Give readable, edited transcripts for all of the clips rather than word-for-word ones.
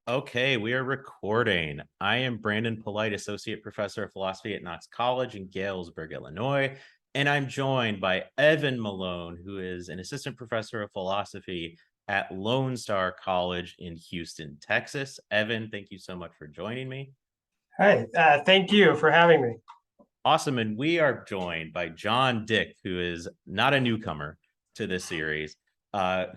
Okay, we are recording. I am Brandon Polite, Associate Professor of Philosophy at Knox College in Galesburg, Illinois. And I'm joined by Evan Malone, who is an Assistant Professor of Philosophy at Lone Star College in Houston, Texas. Evan, thank you so much for joining me. Hi, thank you for having me. Awesome. And we are joined by John Dyck, who is not a newcomer to this series,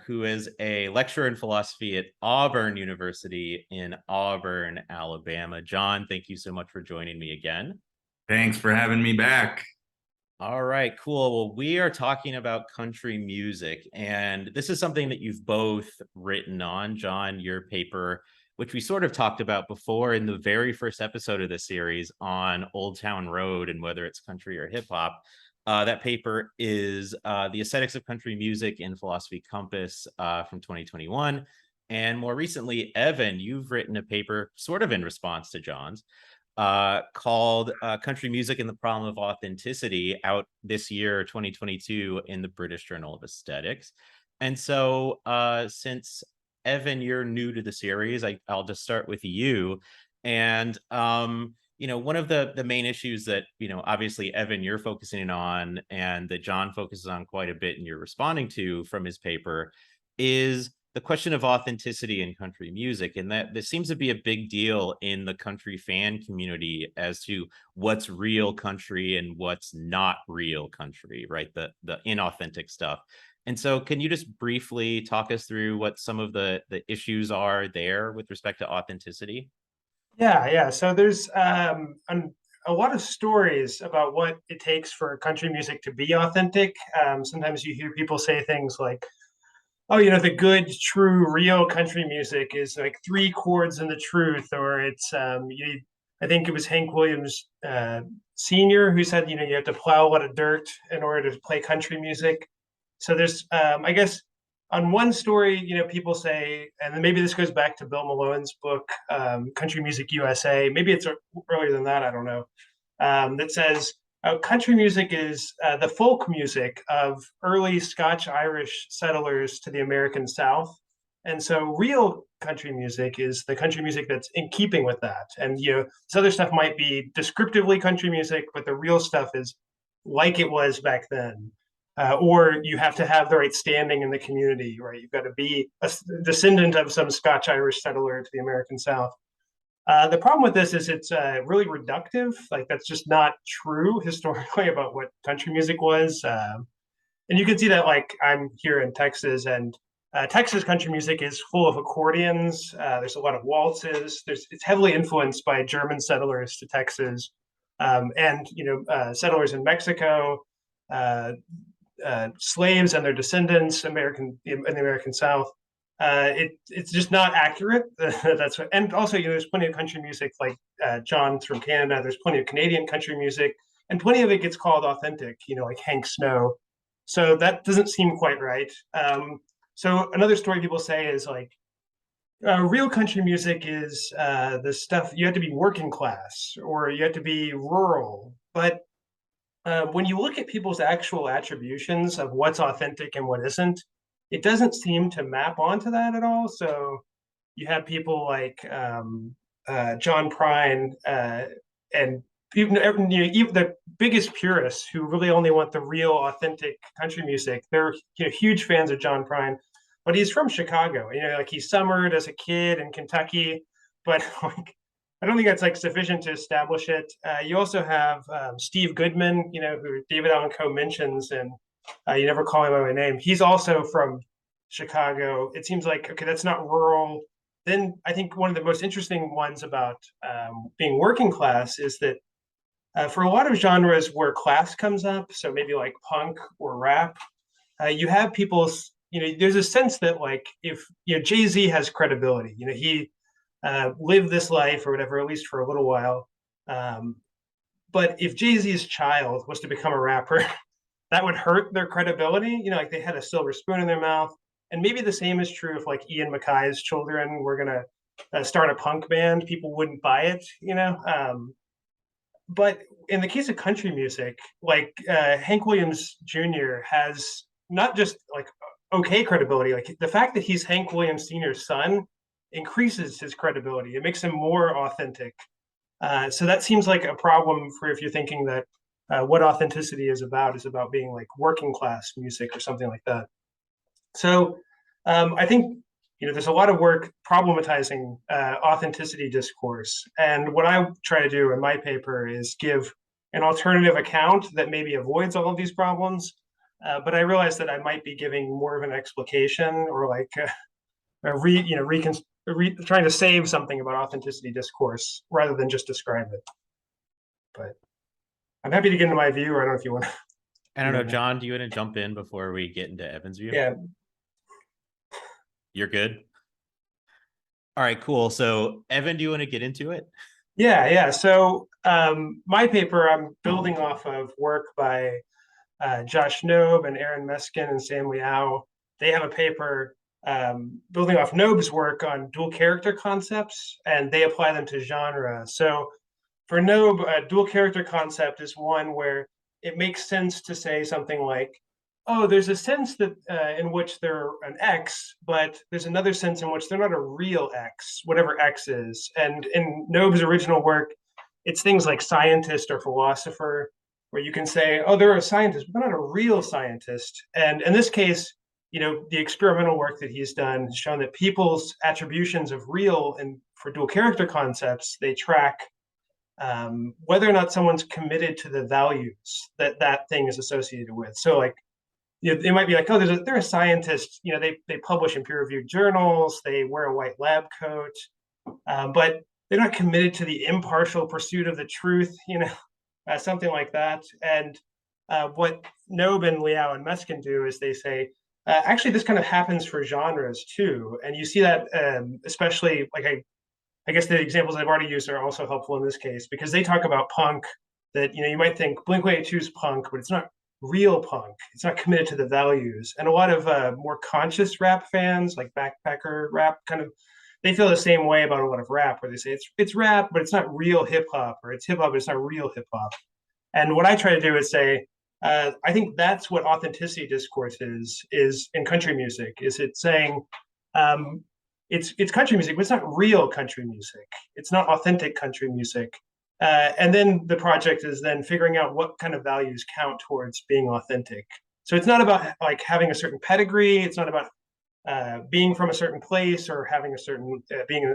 who is a lecturer in philosophy at Auburn University in Auburn, Alabama. John, thank you so much for joining me again. Thanks for having me back. All right, cool. Well, we are talking about country music, and this is something that you've both written on, John, your paper, which we sort of talked about before in the very first episode of this series on Old Town Road and whether it's country or hip hop. That paper is The Aesthetics of Country Music in Philosophy Compass from 2021. And more recently, Evan, you've written a paper sort of in response to John's called Country Music and the Problem of Authenticity, out this year, 2022, in the British Journal of Aesthetics. And so, since Evan, you're new to the series, I'll just start with you. And, one of the main issues that, obviously, Evan, you're focusing on and that John focuses on quite a bit and you're responding to from his paper is the question of authenticity in country music, and that this seems to be a big deal in the country fan community as to what's real country and what's not real country, right? The inauthentic stuff. And so can you just briefly talk us through what some of the issues are there with respect to authenticity? Yeah. So there's a lot of stories about what it takes for country music to be authentic. Sometimes you hear people say things like, "Oh, the good, true, real country music is like three chords in the truth," or it's I think it was Hank Williams Sr. who said, you have to plow a lot of dirt in order to play country music. So there's, I guess, on one story, people say, and then maybe this goes back to Bill Malone's book, Country Music USA. Maybe it's earlier than that. I don't know. That says country music is the folk music of early Scotch Irish settlers to the American South. And so real country music is the country music that's in keeping with that. And this other stuff might be descriptively country music, but the real stuff is like it was back then. Or you have to have the right standing in the community, right? You've got to be a descendant of some Scotch Irish settler to the American South. The problem with this is it's really reductive. Like that's just not true historically about what country music was. And you can see that like I'm here in Texas, and Texas country music is full of accordions. There's a lot of waltzes. It's heavily influenced by German settlers to Texas, and settlers in Mexico, uh, slaves and their descendants, American in the American South. It's just not accurate. That's what, and also there's plenty of country music like John's from Canada. There's plenty of Canadian country music, and plenty of it gets called authentic. Like Hank Snow. So that doesn't seem quite right. So another story people say is like real country music is the stuff you have to be working class or you have to be rural, but when you look at people's actual attributions of what's authentic and what isn't, it doesn't seem to map onto that at all. So you have people like John Prine and even the biggest purists who really only want the real authentic country music. They're huge fans of John Prine, but he's from Chicago. Like he summered as a kid in Kentucky, but like I don't think that's like sufficient to establish it. You also have Steve Goodman, who David Allan Coe mentions, and You Never Call Me by My Name. He's also from Chicago. It seems like okay, that's not rural. Then I think one of the most interesting ones about being working class is that for a lot of genres where class comes up, so maybe like punk or rap, you have people's, there's a sense that like if Jay-Z has credibility, he live this life or whatever, at least for a little while. But if Jay-Z's child was to become a rapper, that would hurt their credibility. Like they had a silver spoon in their mouth. And maybe the same is true if like Ian MacKay's children were going to start a punk band. People wouldn't buy it. But in the case of country music, like Hank Williams Jr. has not just like okay credibility, like the fact that he's Hank Williams Sr.'s son increases his credibility. It makes him more authentic. So that seems like a problem for if you're thinking that what authenticity is about being like working class music or something like that. So I think there's a lot of work problematizing authenticity discourse, and what I try to do in my paper is give an alternative account that maybe avoids all of these problems. But I realize that I might be giving more of an explication or like trying to save something about authenticity discourse rather than just describe it. But I'm happy to get into my view, or I don't know if you want to. I don't know, John, do you want to jump in before we get into Evan's view? Yeah. You're good? All right, cool. So Evan, do you want to get into it? Yeah. So my paper, I'm building off of work by Josh Knobe and Aaron Meskin and Sam Liao. They have a paper building off Knobe's work on dual character concepts, and they apply them to genre. So for Knobe, a dual character concept is one where it makes sense to say something like, oh, there's a sense that in which they're an X, but there's another sense in which they're not a real X, whatever X is. And in Knobe's original work, it's things like scientist or philosopher, where you can say, oh, they're a scientist, but they're not a real scientist. And in this case, the experimental work that he's done has shown that people's attributions of real and for dual character concepts, they track whether or not someone's committed to the values that that thing is associated with. So like, they might be like, oh, they're a scientist. They publish in peer-reviewed journals. They wear a white lab coat, but they're not committed to the impartial pursuit of the truth. Something like that. And what Knobe and Liao and Meskin do is they say, actually, this kind of happens for genres too. And you see that especially, like I guess the examples I've already used are also helpful in this case, because they talk about punk that, you might think Blink-182 is punk, but it's not real punk. It's not committed to the values. And a lot of more conscious rap fans, like backpacker rap, they feel the same way about a lot of rap, where they say it's rap, but it's not real hip hop, or it's hip hop, but it's not real hip hop. And what I try to do is say, I think that's what authenticity discourse is in country music. Is it saying it's country music, but it's not real country music. It's not authentic country music. And then the project is then figuring out what kind of values count towards being authentic. So it's not about like having a certain pedigree. It's not about being from a certain place or having a certain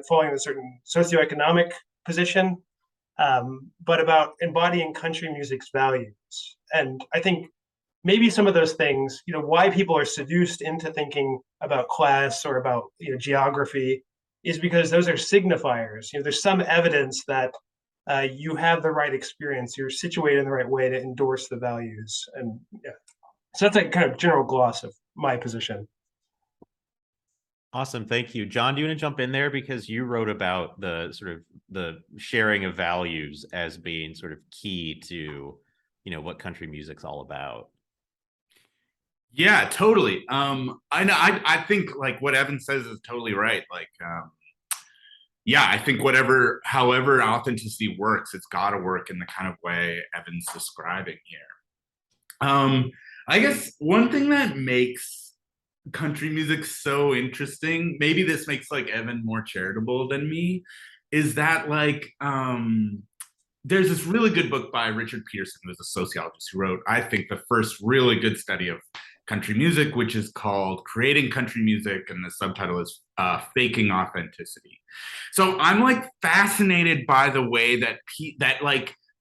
falling in a certain socioeconomic position, but about embodying country music's values. And I think maybe some of those things, why people are seduced into thinking about class or about geography, is because those are signifiers. There's some evidence that you have the right experience, you're situated in the right way to endorse the values. And yeah, so that's a kind of general gloss of my position. Awesome. Thank you. John, do you want to jump in there? Because you wrote about the sort of the sharing of values as being sort of key to, what country music's all about. Yeah, totally. I think like what Evan says is totally right. Like, yeah, I think however authenticity works, it's got to work in the kind of way Evan's describing here. I guess one thing that makes country music so interesting, maybe this makes like Evan more charitable than me, is that like there's this really good book by Richard Peterson, who's a sociologist, who wrote, I think, the first really good study of country music, which is called Creating Country Music, and the subtitle is Faking Authenticity. So I'm like fascinated by the way that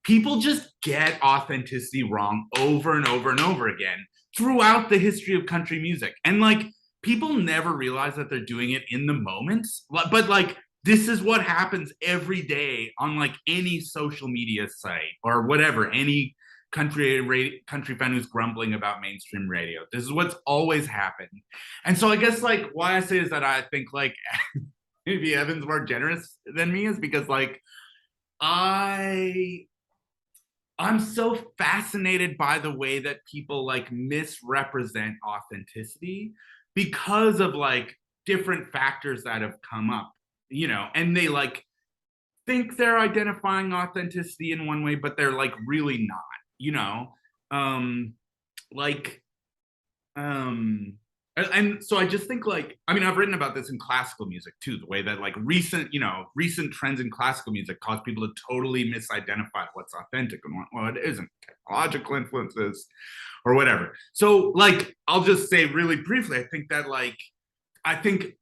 people just get authenticity wrong over and over and over again throughout the history of country music. And like people never realize that they're doing it in the moments, but like this is what happens every day on like any social media site or whatever, any country fan who's grumbling about mainstream radio. This is what's always happened. And so I guess like why I say is that I think like maybe Evan's more generous than me is because like I'm so fascinated by the way that people like misrepresent authenticity because of like different factors that have come up, and they like think they're identifying authenticity in one way, but they're like really not, And so I just think like, I mean, I've written about this in classical music too, the way that like recent trends in classical music cause people to totally misidentify what's authentic and what isn't, technological influences or whatever. So like, I'll just say really briefly, I think that like, I think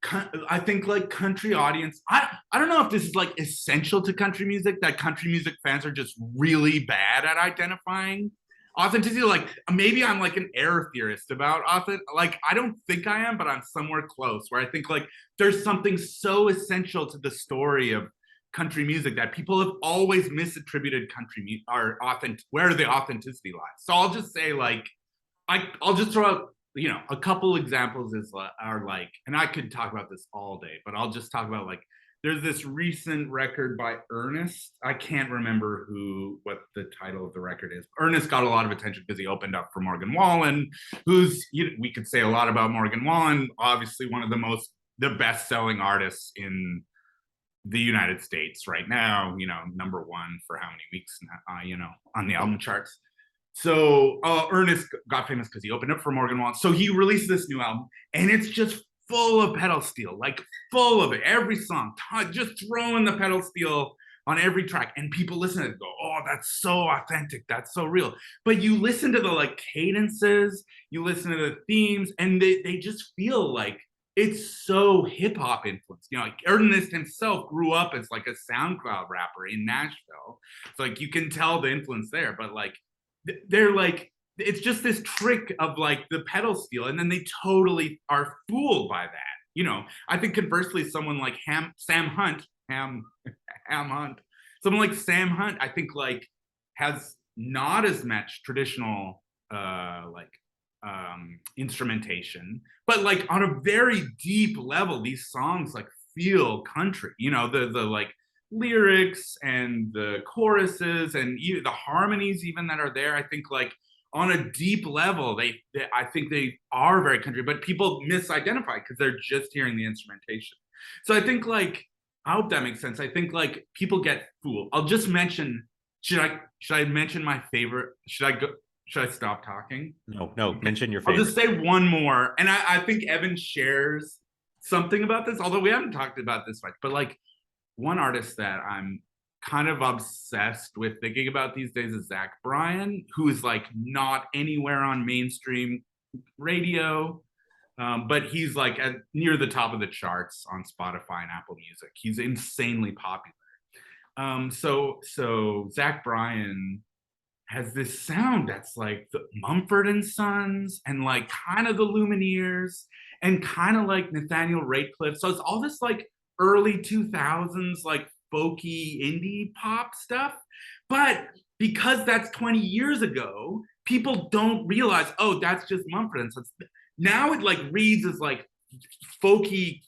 like country audience, I don't know if this is like essential to country music, that country music fans are just really bad at identifying authenticity. Like maybe I'm like an error theorist about like I don't think I am, but I'm somewhere close where I think like there's something so essential to the story of country music that people have always misattributed country music or authentic, where the authenticity lies. So I'll just say like I'll just throw out a couple examples are like, and I could talk about this all day, but I'll just talk about like there's this recent record by Ernest. I can't remember what the title of the record is. Ernest got a lot of attention because he opened up for Morgan Wallen, who's, we could say a lot about Morgan Wallen, obviously one of the best-selling artists in the United States right now, number one for how many weeks, on the album charts. So Ernest got famous because he opened up for Morgan Wallen. So he released this new album, and it's just full of pedal steel, like full of it. Every song, just throwing the pedal steel on every track, and people listen to it and go, "Oh, that's so authentic. That's so real." But you listen to the like cadences, you listen to the themes, and they just feel like it's so hip hop influenced. Like Ernest himself grew up as like a SoundCloud rapper in Nashville, so like you can tell the influence there. But like they're like, it's just this trick of like the pedal steel, and then they totally are fooled by that. I think conversely, someone like Ham Hunt, someone like Sam Hunt, I think like has not as much traditional instrumentation, but like on a very deep level, these songs like feel country. The like lyrics and the choruses and even the harmonies even that are there, I think like on a deep level I think they are very country, but people misidentify because they're just hearing the instrumentation. So I think like, I hope that makes sense. I think like people get fooled. I'll just mention, should I mention my favorite? Should I stop talking? No, mention your favorite. I'll just say one more, and I think Evan shares something about this, although we haven't talked about this much, but like one artist that I'm kind of obsessed with thinking about these days is Zach Bryan, who is like not anywhere on mainstream radio, but he's like near the top of the charts on Spotify and Apple Music. He's insanely popular. So Zach Bryan has this sound that's like the Mumford and Sons and like kind of the Lumineers and kind of like Nathaniel Ratcliffe. So it's all this like early 2000s like folky indie pop stuff. But because that's 20 years ago, people don't realize, oh, that's just Mumford and Sons. Now it like reads as like folky,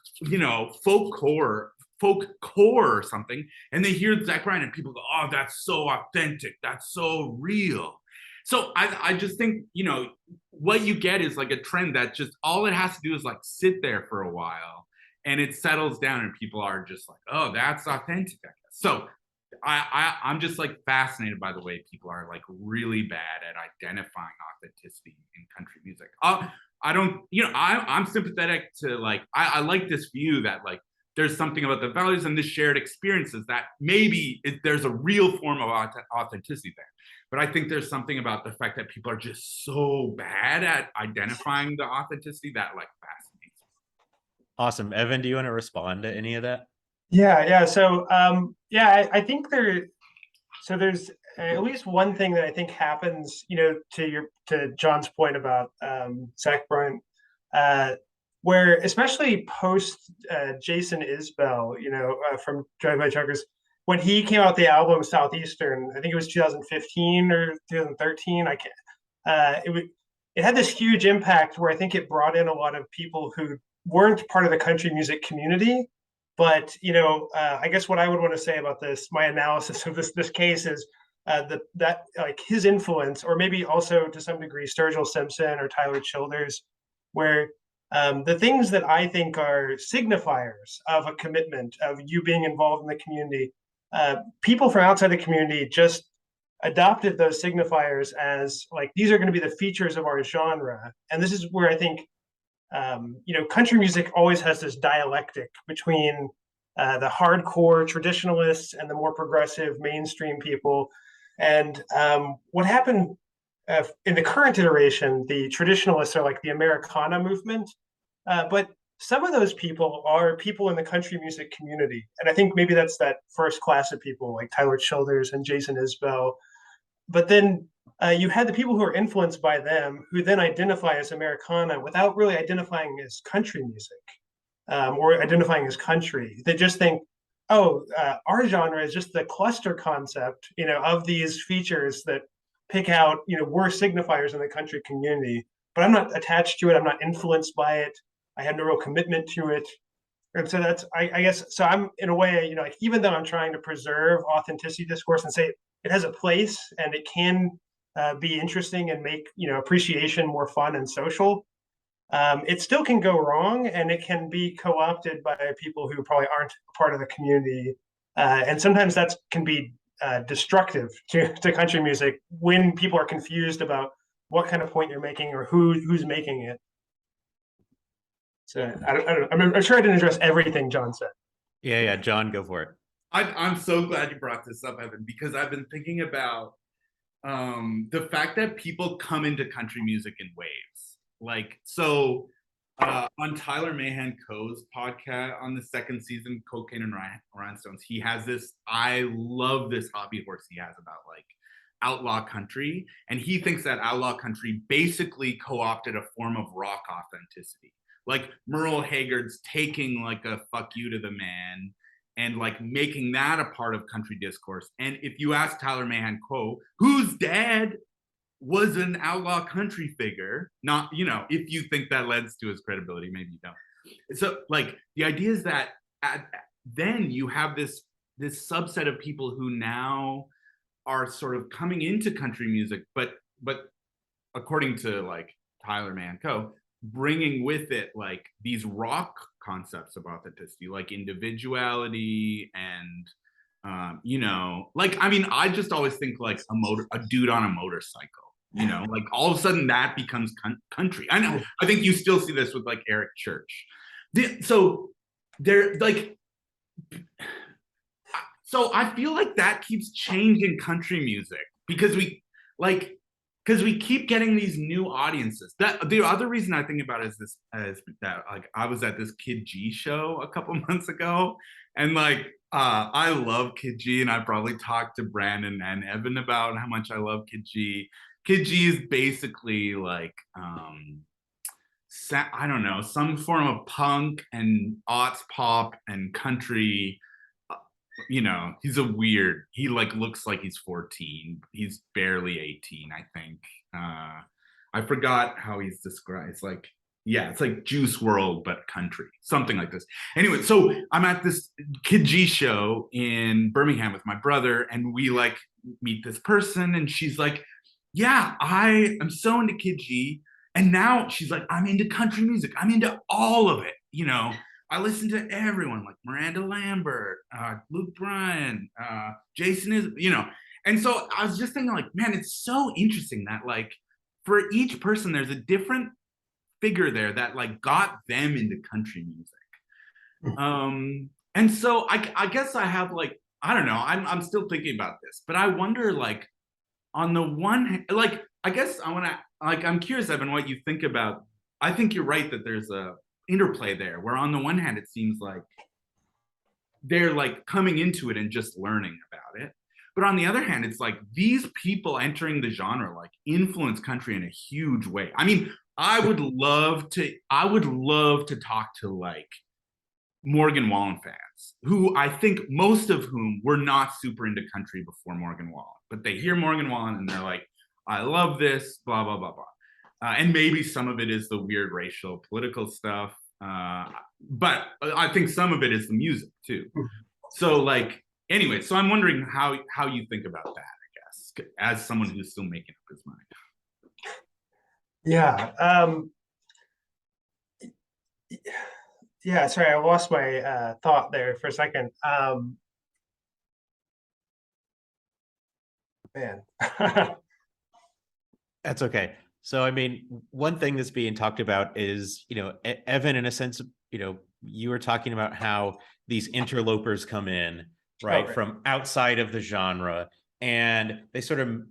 folk core or something, and they hear Zach Bryan and people go, oh, that's so authentic, that's so real. So I just think, what you get is like a trend that just all it has to do is like sit there for a while and it settles down and people are just like, oh, that's authentic, I guess. So I'm just like fascinated by the way people are like really bad at identifying authenticity in country music. I'm sympathetic to like, I like this view that like there's something about the values and the shared experiences that maybe there's a real form of authenticity there. But I think there's something about the fact that people are just so bad at identifying the authenticity that like fascinates me. Awesome. Evan, do you want to respond to any of that? Yeah. So I think there's at least one thing that I think happens, to John's point about Zach Bryan, where especially post Jason Isbell, from Drive By Truckers, when he came out the album Southeastern, I think it was 2015 or 2013. It had this huge impact where I think it brought in a lot of people who weren't part of the country music community. But I guess what I would want to say about this, my analysis of this case is that like his influence, or maybe also to some degree Sturgill Simpson or Tyler Childers, where the things that I think are signifiers of a commitment, of you being involved in the community, people from outside the community just adopted those signifiers as like, these are going to be the features of our genre. And this is where I think country music always has this dialectic between the hardcore traditionalists and the more progressive mainstream people. And what happened in the current iteration, the traditionalists are like the Americana movement, but some of those people are people in the country music community. And I think maybe that's that first class of people like Tyler Childers and Jason Isbell. But then you had the people who are influenced by them who then identify as Americana without really identifying as country music or identifying as country. They just think, oh, our genre is just the cluster concept, of these features that pick out, worse signifiers in the country community. But I'm not attached to it. I'm not influenced by it. I have no real commitment to it. And so that's, I guess, so I'm in a way, like even though I'm trying to preserve authenticity discourse and say it has a place and it can be interesting and make, appreciation more fun and social, it still can go wrong and it can be co-opted by people who probably aren't part of the community. And sometimes that can be destructive to country music when people are confused about what kind of point you're making or who's making it. So I don't know. I'm sure I didn't address everything John said. Yeah, John, go for it. I'm so glad you brought this up, Evan, because I've been thinking about the fact that people come into country music in waves. Like, so on Tyler Mahan Coe's podcast on the second season, Cocaine and Rhinestones, he has this, I love this hobby horse he has about like outlaw country. And he thinks that outlaw country basically co-opted a form of rock authenticity. Like Merle Haggard's taking like a fuck you to the man and like making that a part of country discourse. And if you ask Tyler Mahan Coe, whose dad was an outlaw country figure, not, if you think that lends to his credibility, maybe you don't. So like the idea is that then you have this subset of people who now are sort of coming into country music, but according to like Tyler Mahan Coe, bringing with it like these rock concepts of authenticity, like individuality and like, I mean, I just always think like a dude on a motorcycle, like all of a sudden that becomes country. I know, I think you still see this with like Eric Church. So they're like, so I feel like that keeps changing country music because we keep getting these new audiences. That the other reason I think about it is that like I was at this Kid G show a couple months ago, and like I love Kid G, and I probably talked to Brandon and Evan about how much I love Kid G. Kid G is basically like I don't know, some form of punk and aughts pop and country. He's he like looks like he's 14. He's barely 18, I think. I forgot how he's described. It's like, yeah, it's like Juice WRLD, but country, something like this. Anyway, so I'm at this Kid G show in Birmingham with my brother, and we like meet this person, and she's like, yeah, I am so into Kid G. And now she's like, I'm into country music. I'm into all of it, I listen to everyone like Miranda Lambert, Luke Bryan, Jason is, And so I was just thinking like, man, it's so interesting that like for each person, there's a different figure there that like got them into country music. And so I guess I have like, I don't know, I'm still thinking about this, but I wonder like on the one hand, like, I guess I want to, like, I'm curious, Evan, what you think about, I think you're right that there's a interplay there where on the one hand it seems like they're like coming into it and just learning about it, but on the other hand it's like these people entering the genre like influence country in a huge way. I mean, I would love to talk to like Morgan Wallen fans who I think most of whom were not super into country before Morgan Wallen, but they hear Morgan Wallen and they're like, I love this, blah blah blah blah. And maybe some of it is the weird racial political stuff. But I think some of it is the music too. So like, anyway, so I'm wondering how you think about that, I guess, as someone who's still making up his mind. Yeah. Yeah, sorry, I lost my thought there for a second. Man. That's okay. So, I mean, one thing that's being talked about is, Evan, in a sense, you were talking about how these interlopers come in, Oh, right, right. from outside of the genre, and they sort of,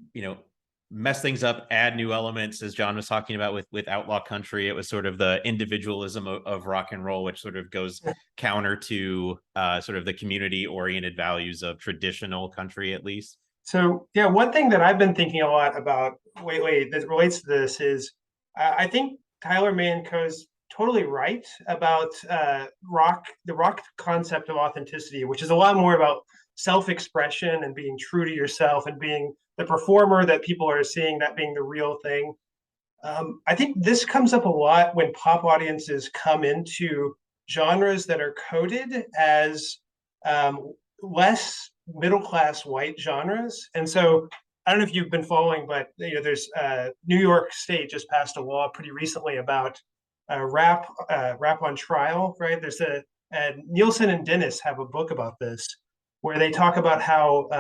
mess things up, add new elements, as John was talking about with outlaw country. It was sort of the individualism of rock and roll, which sort of goes counter to sort of the community oriented values of traditional country, at least. So yeah, one thing that I've been thinking a lot about lately that relates to this is I think Tyler Manco's totally right about the rock concept of authenticity, which is a lot more about self-expression and being true to yourself and being the performer that people are seeing, that being the real thing. I think this comes up a lot when pop audiences come into genres that are coded as less middle class white genres. And so I don't know if you've been following, but there's New York State just passed a law pretty recently about rap on trial. Right? There's Nielsen and Dennis have a book about this where they talk about how.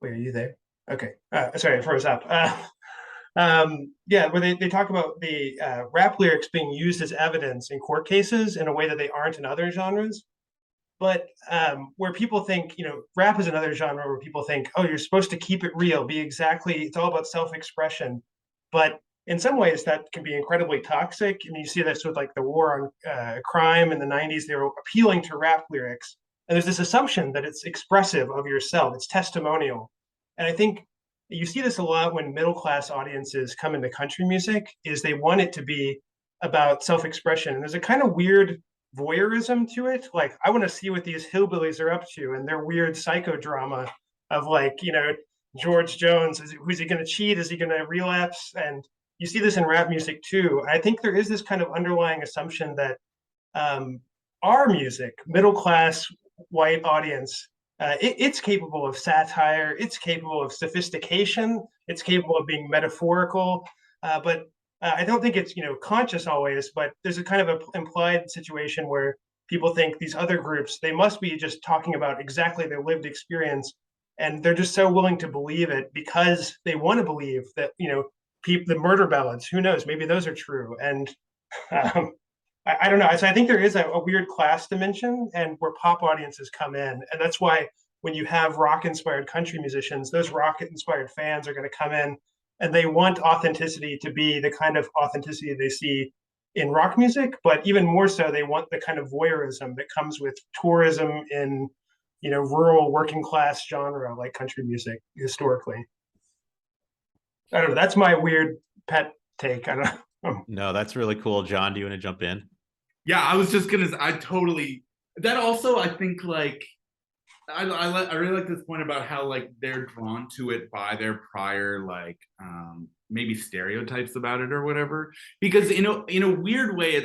Wait, are you there? Okay, sorry, I froze up. Yeah, where they talk about the rap lyrics being used as evidence in court cases in a way that they aren't in other genres. But where people think, rap is another genre where people think, oh, you're supposed to keep it real, it's all about self-expression. But in some ways, that can be incredibly toxic. I mean, you see this with like the war on crime in the 90s. They were appealing to rap lyrics. And there's this assumption that it's expressive of yourself, it's testimonial. And I think you see this a lot when middle class audiences come into country music, is they want it to be about self-expression. And there's a kind of weird voyeurism to it. Like, I want to see what these hillbillies are up to and their weird psychodrama of like, George Jones, who's he going to cheat? Is he going to relapse? And you see this in rap music too. I think there is this kind of underlying assumption that our music, middle class white audience, it's capable of satire, it's capable of sophistication, it's capable of being metaphorical, but I don't think it's conscious always. But there's a kind of a implied situation where people think these other groups, they must be just talking about exactly their lived experience, and they're just so willing to believe it because they want to believe that the murder ballads, who knows, maybe those are true. And um, I don't know. So I think there is a weird class dimension, and where pop audiences come in, and that's why when you have rock-inspired country musicians, those rock-inspired fans are going to come in, and they want authenticity to be the kind of authenticity they see in rock music, but even more so, they want the kind of voyeurism that comes with tourism in rural working class genre like country music historically. I don't know. That's my weird pet take. I don't know. No, that's really cool. John, do you want to jump in? Yeah, I was just gonna. I totally. That also, I think, like, I really like this point about how like they're drawn to it by their prior like maybe stereotypes about it or whatever. Because in a weird way,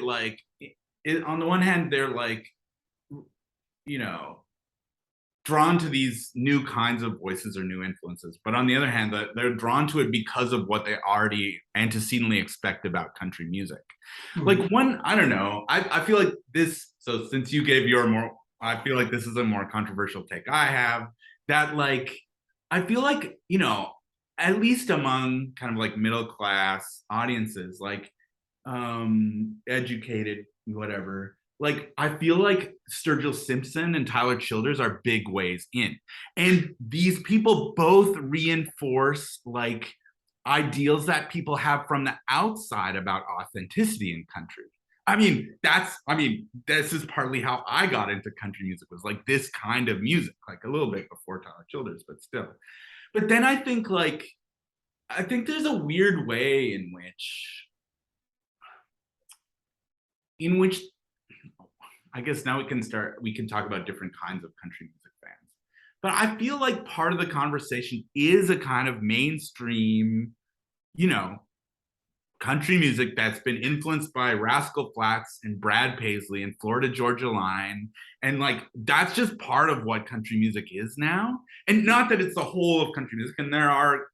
it on the one hand they're like, drawn to these new kinds of voices or new influences, but on the other hand, that they're drawn to it because of what they already antecedently expect about country music. Mm-hmm. Like I don't know, I feel like this. So since you gave your more, I feel like this is a more controversial take I have. That like, I feel like at least among kind of like middle class audiences, like educated, whatever. Like, I feel like Sturgill Simpson and Tyler Childers are big ways in. And these people both reinforce like ideals that people have from the outside about authenticity in country. This is partly how I got into country music, was like this kind of music, like a little bit before Tyler Childers, but still. But then I think there's a weird way in which I guess now we can talk about different kinds of country music fans. But I feel like part of the conversation is a kind of mainstream, country music that's been influenced by Rascal Flatts and Brad Paisley and Florida Georgia Line. And like, that's just part of what country music is now. And not that it's the whole of country music. And there are,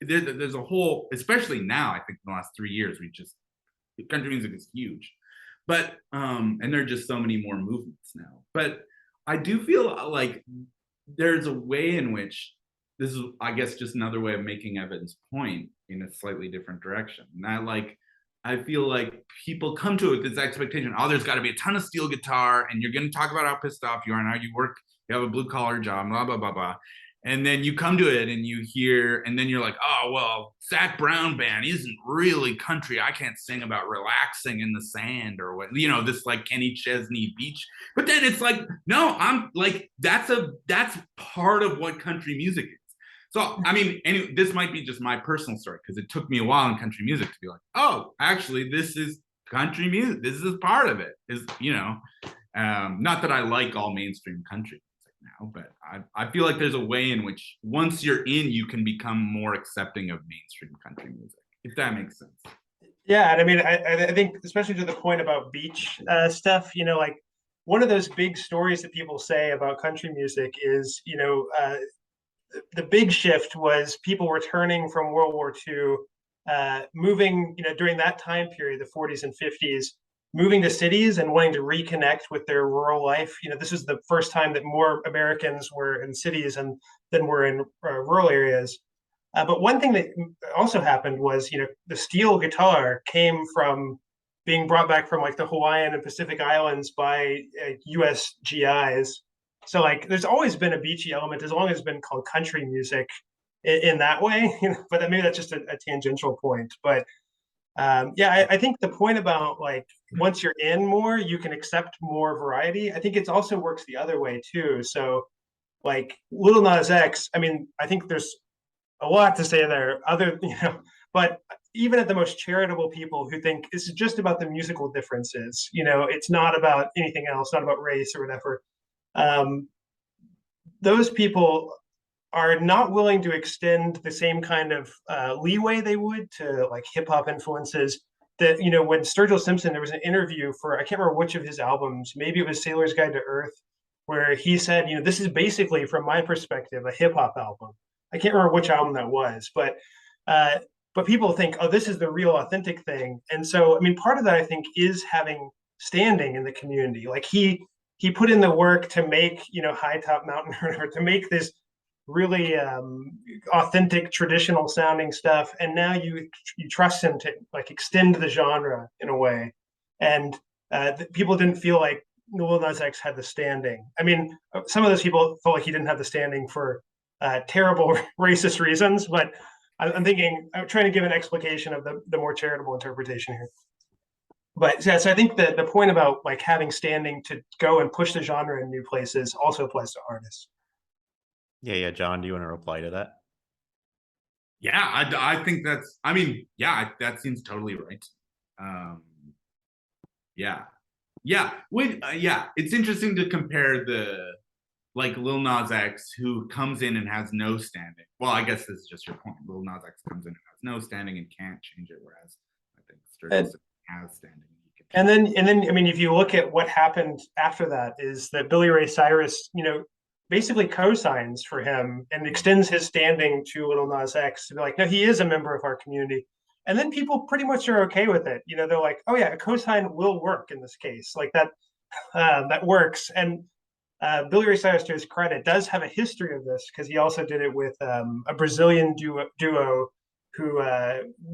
there's a whole, especially now, I think in the last 3 years, country music is huge. But and there are just so many more movements now. But I do feel like there's a way in which this is, I guess, just another way of making Evan's point, in a slightly different direction. And I feel like people come to it with this expectation, oh, there's got to be a ton of steel guitar, and you're going to talk about how pissed off you are and how you have a blue collar job, blah, blah, blah, blah. And then you come to it and you hear, and then you're like, oh, well, Zach Brown band isn't really country. I can't sing about relaxing in the sand or what, this like Kenny Chesney beach. But then it's like, no, I'm like, that's part of what country music is. So, I mean, this might be just my personal story, because it took me a while in country music to be like, oh, actually, this is country music. This is part of it. Not that I like all mainstream country music now, but I feel like there's a way in which once you're in, you can become more accepting of mainstream country music, if that makes sense. Yeah, and I mean, I think especially to the point about beach stuff, like one of those big stories that people say about country music is, the big shift was people returning from World War II, moving, during that time period, the 40s and 50s, moving to cities and wanting to reconnect with their rural life. This is the first time that more Americans were in cities than were in rural areas. But one thing that also happened was, the steel guitar came from being brought back from like the Hawaiian and Pacific Islands by U.S. GIs. So like, there's always been a beachy element, as long as it's been called country music in that way. But maybe that's just a tangential point. But I think the point about like, once you're in more, you can accept more variety. I think it also works the other way too. So like Lil Nas X, I mean, I think there's a lot to say there, but even at the most charitable people who think this is just about the musical differences, it's not about anything else, not about race or whatever. Those people are not willing to extend the same kind of leeway they would to like hip hop influences. That, when Sturgill Simpson, there was an interview for, I can't remember which of his albums, maybe it was Sailor's Guide to Earth, where he said, this is basically, from my perspective, a hip hop album. I can't remember which album that was, but people think, oh, this is the real authentic thing. And so, I mean, part of that, I think, is having standing in the community. Like he put in the work to make, High Top Mountain, or to make this really authentic, traditional sounding stuff. And now you trust him to like extend the genre in a way. And people didn't feel like Lil Nas X had the standing. I mean, some of those people felt like he didn't have the standing for terrible racist reasons, but I'm trying to give an explication of the more charitable interpretation here. But yeah, so I think the point about like having standing to go and push the genre in new places also applies to artists. Yeah. John, do you want to reply to that? Yeah, I think that seems totally right. It's interesting to compare like Lil Nas X, who comes in and has no standing. Well, I guess this is just your point. Lil Nas X comes in and has no standing and can't change it, whereas I think Sturgill has standing. And then, I mean, if you look at what happened after that, is that Billy Ray Cyrus, basically co-signs for him and extends his standing to Lil Nas X to be like, no, he is a member of our community. And then people pretty much are okay with it. They're like, oh yeah, a co-sign will work in this case. Like that works. And Billy Ray Cyrus, to his credit, does have a history of this, because he also did it with a Brazilian duo who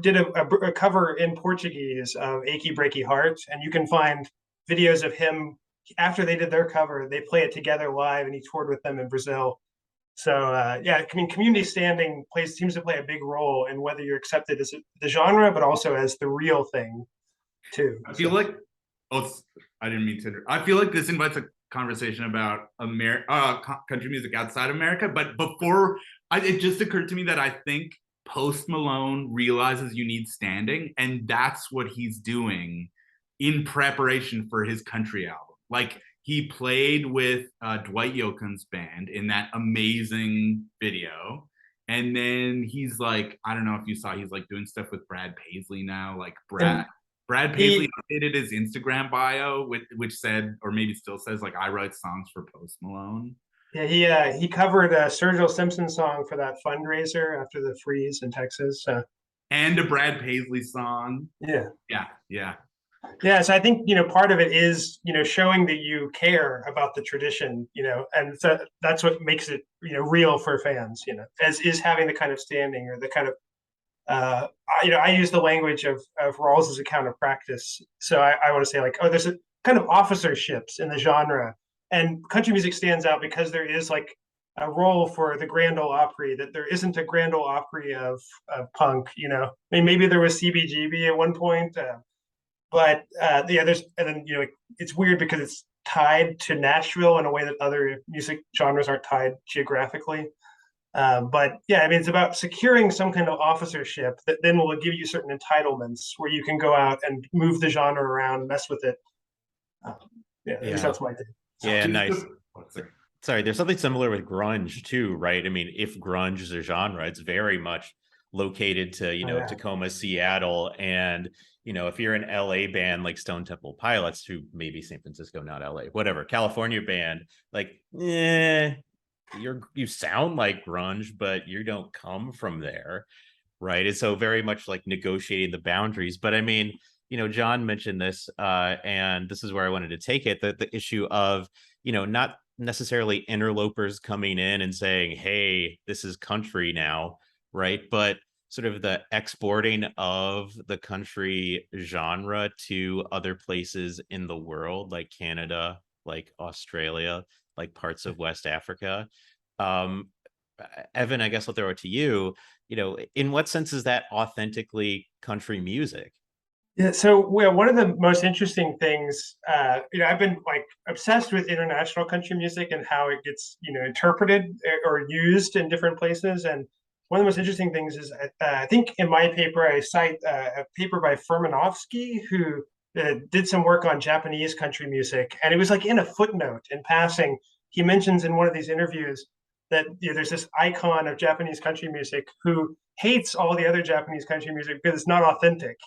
did a cover in Portuguese of Achy Breaky Heart. And you can find videos of him after they did their cover. They play it together live, and he toured with them in Brazil. So I mean, community standing seems to play a big role in whether you're accepted as the genre, but also as the real thing too. I feel like, I didn't mean to. I feel like this invites a conversation about country music outside America. But before, it just occurred to me that I think Post Malone realizes you need standing, and that's what he's doing in preparation for his country album. Like, he played with Dwight Yoakam's band in that amazing video. And then he's like, I don't know if you saw, he's like doing stuff with Brad Paisley now. Like Brad Paisley updated his Instagram bio, which said, or maybe still says, like, I write songs for Post Malone. Yeah, he covered a Sturgill Simpson song for that fundraiser after the freeze in Texas. And a Brad Paisley song. Yeah. Yeah, so I think, part of it is, showing that you care about the tradition, and so that's what makes it, real for fans, as is having the kind of standing or the kind of I use the language of Rawls's account of practice. So I want to say like, oh, there's a kind of officerships in the genre, and country music stands out because there is like a role for the Grand Ole Opry that there isn't a Grand Ole Opry of punk. I mean, maybe there was CBGB at one point, but yeah, there's and then it's weird because it's tied to Nashville in a way that other music genres aren't tied geographically. But yeah, I mean, it's about securing some kind of officership that then will give you certain entitlements where you can go out and move the genre around, mess with it. Yeah, at least that's my thing. Yeah, nice. Sorry, there's something similar with grunge too, right? I mean, if grunge is a genre, it's very much located to, Tacoma, Seattle, and if you're an LA band like Stone Temple Pilots, who maybe San Francisco, not LA, whatever, California band, like, you sound like grunge, but you don't come from there, right? And so very much like negotiating the boundaries. But I mean, John mentioned this, and this is where I wanted to take it, the issue of, not necessarily interlopers coming in and saying, hey, this is country now, right? But sort of the exporting of the country genre to other places in the world, like Canada, like Australia, like parts of West Africa. Evan, I guess I'll throw it to you. In what sense is that authentically country music? Yeah, so one of the most interesting things, I've been like obsessed with international country music and how it gets, interpreted or used in different places. And one of the most interesting things is, I think in my paper, I cite a paper by Furmanovsky, who did some work on Japanese country music. And it was like in a footnote in passing, he mentions in one of these interviews that there's this icon of Japanese country music who hates all the other Japanese country music because it's not authentic,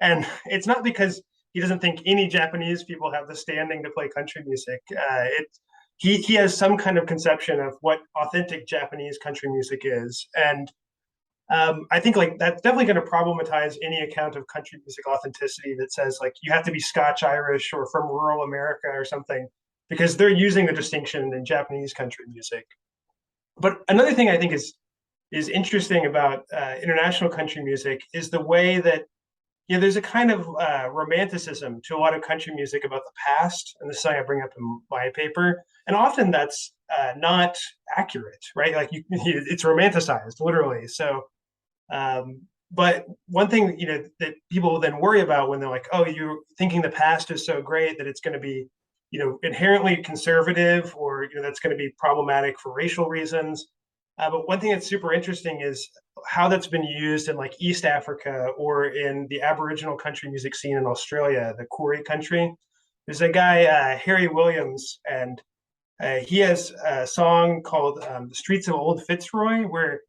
And it's not because he doesn't think any Japanese people have the standing to play country music. He has some kind of conception of what authentic Japanese country music is, and I think like that's definitely going to problematize any account of country music authenticity that says like you have to be Scotch Irish or from rural America or something, because they're using the distinction in Japanese country music. But another thing I think is interesting about international country music is the way that there's a kind of romanticism to a lot of country music about the past, and this is something I bring up in my paper. And often that's not accurate, right? Like it's romanticized, literally. So, but one thing that people then worry about when they're like, "Oh, you're thinking the past is so great that it's going to be, inherently conservative, or that's going to be problematic for racial reasons." But one thing that's super interesting is how that's been used in like East Africa or in the Aboriginal country music scene in Australia, the Koori country. There's a guy, Harry Williams, and he has a song called The Streets of Old Fitzroy, where,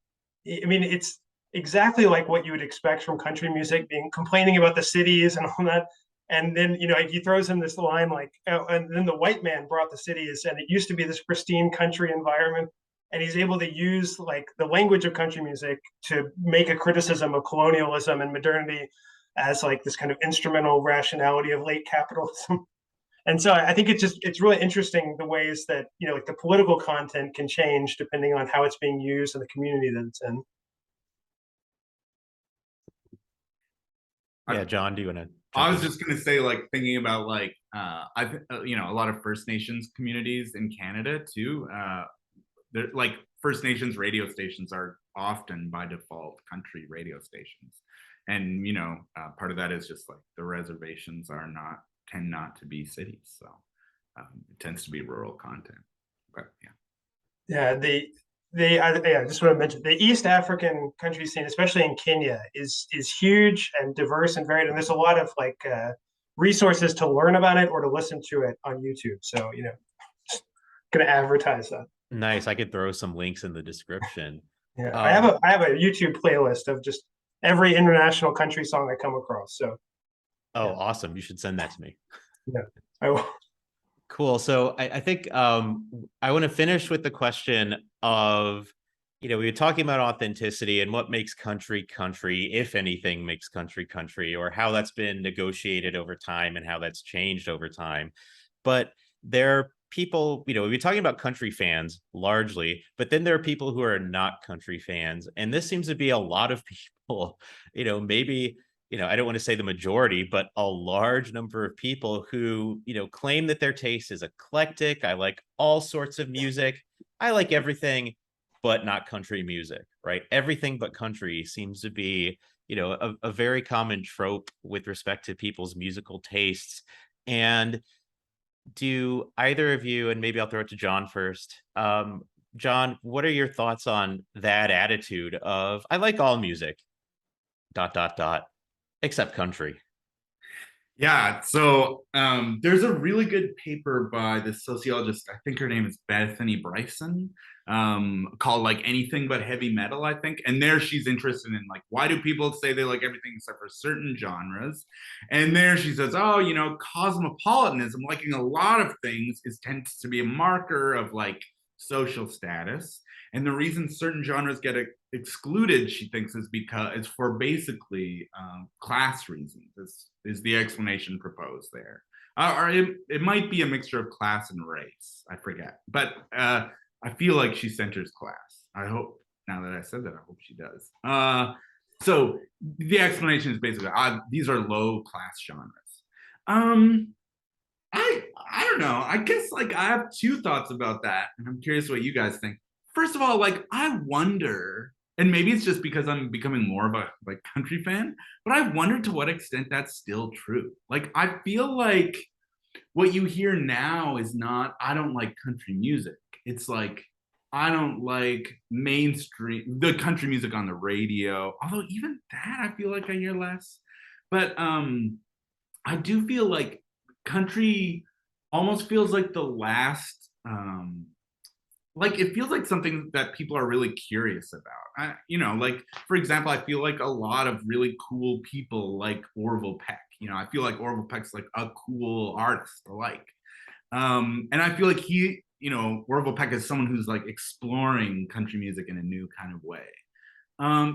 I mean, it's exactly like what you would expect from country music, being complaining about the cities and all that. And then, he throws in this line like, oh, and then the white man brought the cities, and it used to be this pristine country environment. And he's able to use like the language of country music to make a criticism of colonialism and modernity as like this kind of instrumental rationality of late capitalism. And so I think it's really interesting the ways that like the political content can change depending on how it's being used in the community that it's in. Yeah, John, do you want to? I was just gonna say, like, thinking about like a lot of First Nations communities in Canada too. They're like First Nations radio stations are often by default country radio stations, and part of that is just like the reservations tend not to be cities, so it tends to be rural content. But yeah, I just want to mention the East African country scene, especially in Kenya, is huge and diverse and varied, and there's a lot of like resources to learn about it or to listen to it on YouTube. So just gonna advertise that. Nice. I could throw some links in the description. Yeah, I have a YouTube playlist of just every international country song I come across. So, awesome! You should send that to me. Yeah, I will. Cool. So I think I want to finish with the question of, we were talking about authenticity and what makes country, if anything makes country, or how that's been negotiated over time and how that's changed over time. But there are people, we're talking about country fans largely, but then there are people who are not country fans. And this seems to be a lot of people, maybe, I don't want to say the majority, but a large number of people who, claim that their taste is eclectic. I like all sorts of music. I like everything, but not country music, right? Everything but country seems to be, a very common trope with respect to people's musical tastes. And do either of you, and maybe I'll throw it to John first. John, what are your thoughts on that attitude of I like all music, dot, dot, dot, except country? Yeah, so there's a really good paper by the sociologist, I think her name is Bethany Bryson, called like Anything But Heavy Metal, I think. And there she's interested in like, why do people say they like everything except for certain genres? And there she says, oh, cosmopolitanism, liking a lot of things tends to be a marker of like social status. And the reason certain genres get excluded, she thinks, is because it's for basically class reasons. This is the explanation proposed there. Or it might be a mixture of class and race. I forget. But I feel like she centers class. I hope, now that I said that, I hope she does. So the explanation is basically, these are low class genres. I don't know. I guess like I have two thoughts about that, and I'm curious what you guys think. First of all, like I wonder, and maybe it's just because I'm becoming more of a like country fan, but I wonder to what extent that's still true. Like I feel like what you hear now is not I don't like country music. It's like I don't like the country music on the radio. Although even that I feel like I hear less. But I do feel like country almost feels like the last like it feels like something that people are really curious about. Like for example, I feel like a lot of really cool people like Orville Peck. I feel like Orville Peck's like a cool artist to like. And I feel like Orville Peck is someone who's like exploring country music in a new kind of way.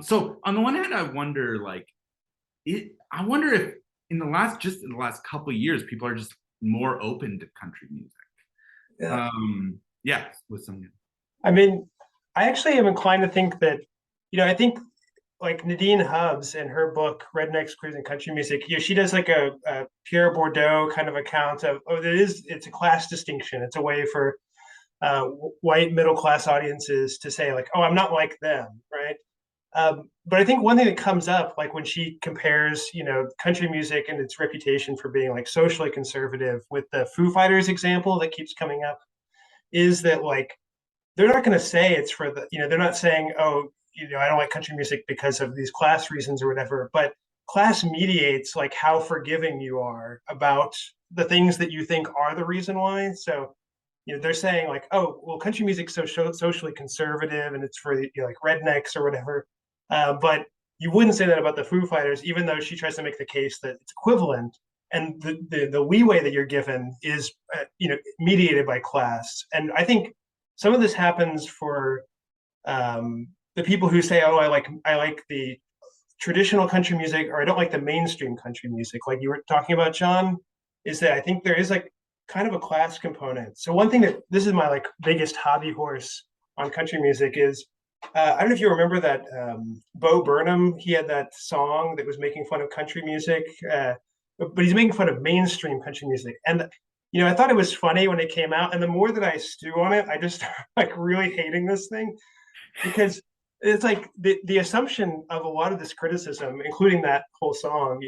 So on the one hand, I wonder if in the last couple of years, people are just more open to country music. Yeah. Yeah, with some. I mean, I actually am inclined to think that, I think like Nadine Hubbs in her book Rednecks, Queers, and Country Music, she does like a Pierre Bourdieu kind of account of it's a class distinction. It's a way for white middle class audiences to say like, oh, I'm not like them, right? But I think one thing that comes up, like when she compares, country music and its reputation for being like socially conservative with the Foo Fighters example that keeps coming up, is that like they're not going to say it's for they're not saying, oh, I don't like country music because of these class reasons or whatever, but class mediates like how forgiving you are about the things that you think are the reason why. So, they're saying like, oh, well, country music's so socially conservative and it's for like rednecks or whatever. But you wouldn't say that about the Foo Fighters, even though she tries to make the case that it's equivalent. And the leeway that you're given is, mediated by class. And I think some of this happens for the people who say, oh, I like the traditional country music, or I don't like the mainstream country music, like you were talking about, John, is that I think there is like kind of a class component. So one thing this is my like biggest hobby horse on country music is, I don't know if you remember that Bo Burnham, he had that song that was making fun of country music, but he's making fun of mainstream country music. And, I thought it was funny when it came out. And the more that I stew on it, I just start like really hating this thing, because it's like the assumption of a lot of this criticism, including that whole song,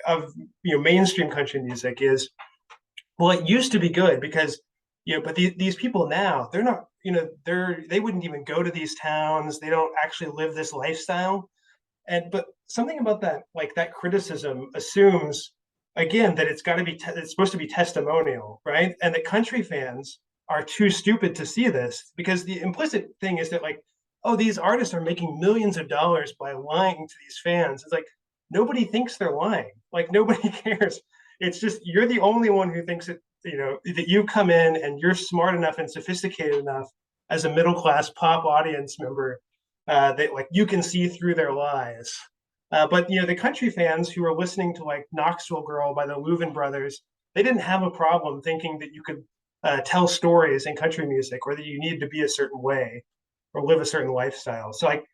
of, mainstream country music is, well, it used to be good because, but these people now, they're not, they wouldn't even go to these towns. They don't actually live this lifestyle. But something about that, like that criticism assumes, again, that it's got to be, it's supposed to be testimonial, right? And that country fans are too stupid to see this, because the implicit thing is that like, oh, these artists are making millions of dollars by lying to these fans. It's like, nobody thinks they're lying. Like nobody cares. It's just, you're the only one who thinks that, that you come in and you're smart enough and sophisticated enough as a middle-class pop audience member that like you can see through their lies. But the country fans who are listening to like Knoxville Girl by the Louvin Brothers, they didn't have a problem thinking that you could tell stories in country music, or that you need to be a certain way or live a certain lifestyle. So like,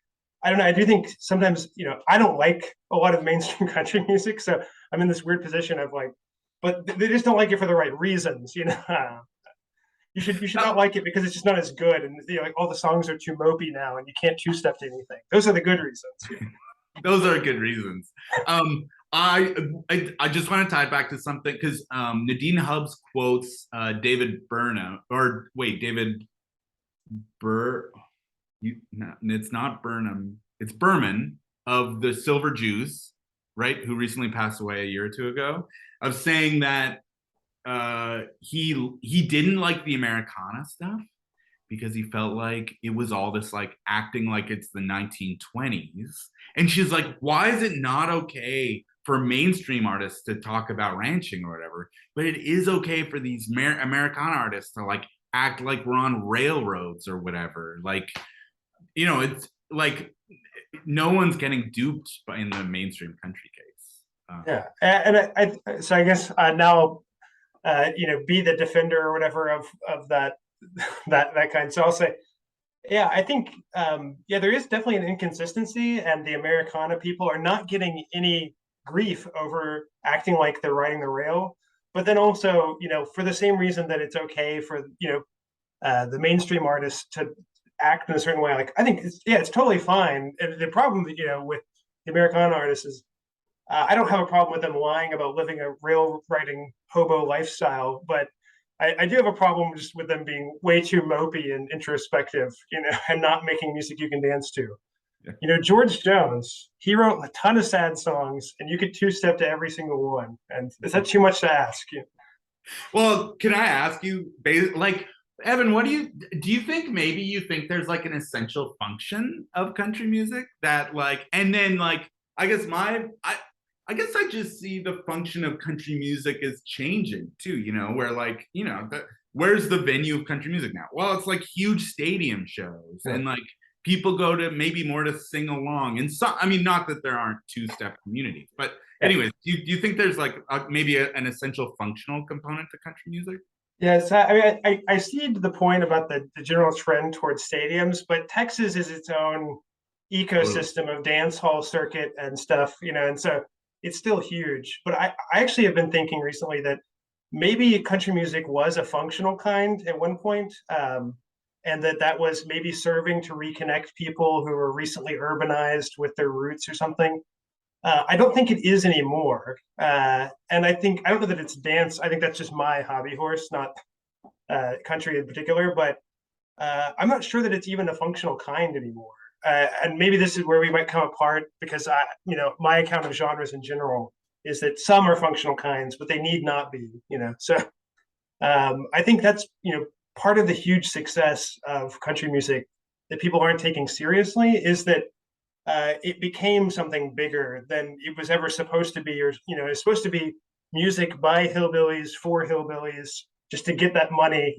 I don't know. I do think sometimes, I don't like a lot of mainstream country music, so I'm in this weird position of like, but they just don't like it for the right reasons. You should not like it because it's just not as good, and like all the songs are too mopey now, and you can't two-step to anything. Those are the good reasons. Those are good reasons. I just want to tie it back to something because Nadine Hubbs quotes David Burnham, or wait, David no, it's not Burnham, it's Berman of the Silver Jews, right? Who recently passed away a year or two ago, of saying that he didn't like the Americana stuff because he felt like it was all this like acting like it's the 1920s. And she's like, why is it not okay for mainstream artists to talk about ranching or whatever, but it is okay for these Americana artists to like act like we're on railroads or whatever? Like, it's like no one's getting duped in the mainstream country case. Yeah, and so I guess now, be the defender or whatever of that that kind. So I'll say, yeah, I think, there is definitely an inconsistency, and the Americana people are not getting any grief over acting like they're riding the rail. But then also, for the same reason that it's okay for the mainstream artists to act in a certain way, like I think it's totally fine. And the problem, with the Americana artists is, I don't have a problem with them lying about living a rail riding hobo lifestyle, but I do have a problem just with them being way too mopey and introspective, and not making music you can dance to. Yeah. George Jones, he wrote a ton of sad songs, and you could two-step to every single one. And is that too much to ask? Well, can I ask you, like, Evan, what do you think? Maybe you think there's like an essential function of country music that like, and then like, I guess I guess I just see the function of country music is changing too, where like, where's the venue of country music now? Well, it's like huge stadium shows, and like people go to maybe more to sing along. And so, I mean, not that there aren't two-step communities, but anyways, do you think there's like maybe an essential functional component to country music? Yes, I mean, I see the point about the general trend towards stadiums, but Texas is its own ecosystem of dance hall circuit and stuff, and so it's still huge. But I actually have been thinking recently that maybe country music was a functional kind at one point, and that was maybe serving to reconnect people who were recently urbanized with their roots or something. I don't think it is anymore. And I don't know that it's dance. I think that's just my hobby horse, not country in particular. But I'm not sure that it's even a functional kind anymore. And maybe this is where we might come apart, because my account of genres in general is that some are functional kinds, but they need not be. So I think that's part of the huge success of country music that people aren't taking seriously, is that it became something bigger than it was ever supposed to be, or it's supposed to be music by hillbillies for hillbillies, just to get that money,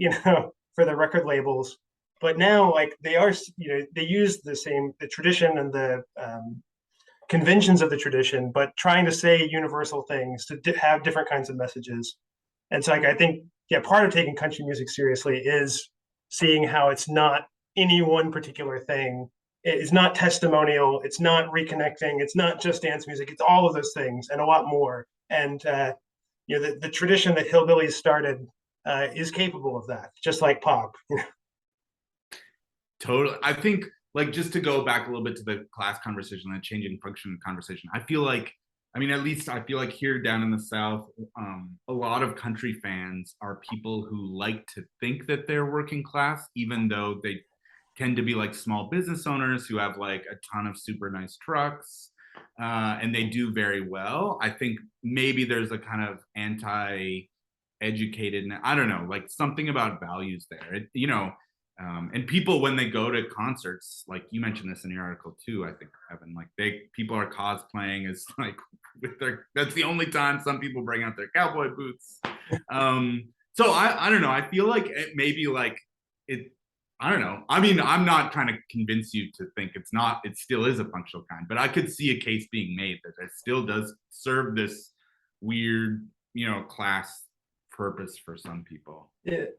for the record labels. But now, like, they are, they use the tradition and the conventions of the tradition, but trying to say universal things to have different kinds of messages. And so, like, I think, part of taking country music seriously is seeing how it's not any one particular thing. It's not testimonial. It's not reconnecting. It's not just dance music. It's all of those things and a lot more. And the tradition that hillbillies started is capable of that, just like pop. Totally. I think, like, just to go back a little bit to the class conversation, that changing function conversation, I feel like, at least I feel like here down in the South, a lot of country fans are people who like to think that they're working class, even though they tend to be like small business owners who have like a ton of super nice trucks, and they do very well. I think maybe there's a kind of anti-educated, I don't know, like something about values there, and people, when they go to concerts, like you mentioned this in your article too, I think, Evan, like people are cosplaying as like that's the only time some people bring out their cowboy boots. So I don't know. I feel like it maybe like it. I don't know. I'm not trying to convince you to think it still is a functional kind, but I could see a case being made that it still does serve this weird, class purpose for some people.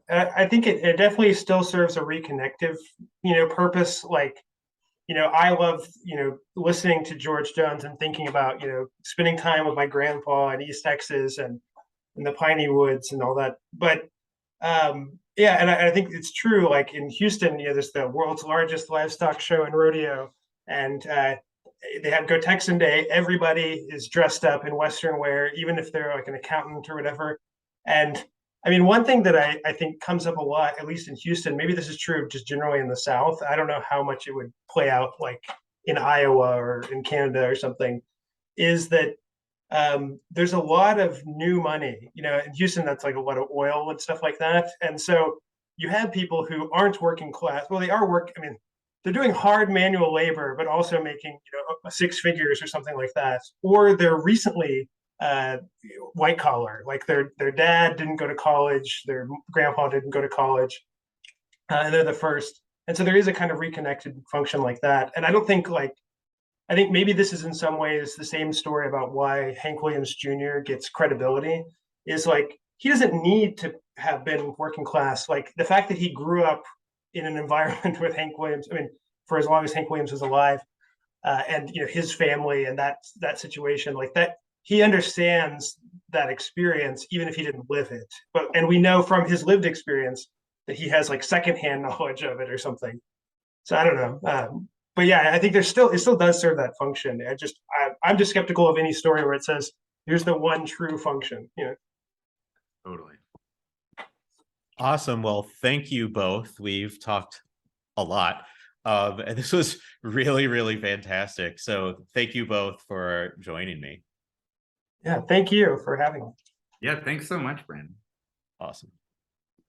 I think it definitely still serves a reconnective, purpose. Like, I love, listening to George Jones and thinking about, spending time with my grandpa in East Texas and in the piney woods and all that. But yeah, and I think it's true. Like in Houston, there's the world's largest livestock show and rodeo, and they have Go Texan Day. Everybody is dressed up in Western wear, even if they're like an accountant or whatever. And I mean, one thing that I think comes up a lot, at least in Houston, maybe this is true just generally in the South. I don't know how much it would play out like in Iowa or in Canada or something, is that there's a lot of new money. In Houston, that's like a lot of oil and stuff like that. And so you have people who aren't working class. Well, they are I mean, they're doing hard manual labor, but also making, six figures or something like that. Or they're recently white collar, like their dad didn't go to college, their grandpa didn't go to college, and they're the first. And so there is a kind of reconnected function like that. And I think maybe this is in some ways the same story about why Hank Williams Jr. gets credibility, is like he doesn't need to have been working class. Like the fact that he grew up in an environment with Hank Williams, I mean, for as long as Hank Williams was alive, and his family and that situation, like that, he understands that experience even if he didn't live it. And we know from his lived experience that he has like secondhand knowledge of it or something. So I don't know. But yeah, I think it still does serve that function. I'm just skeptical of any story where it says here's the one true function. Totally. Awesome. Well, thank you both. We've talked a lot. And this was really, really fantastic. So thank you both for joining me. Yeah, thank you for having me. Yeah, thanks so much, Brandon. Awesome.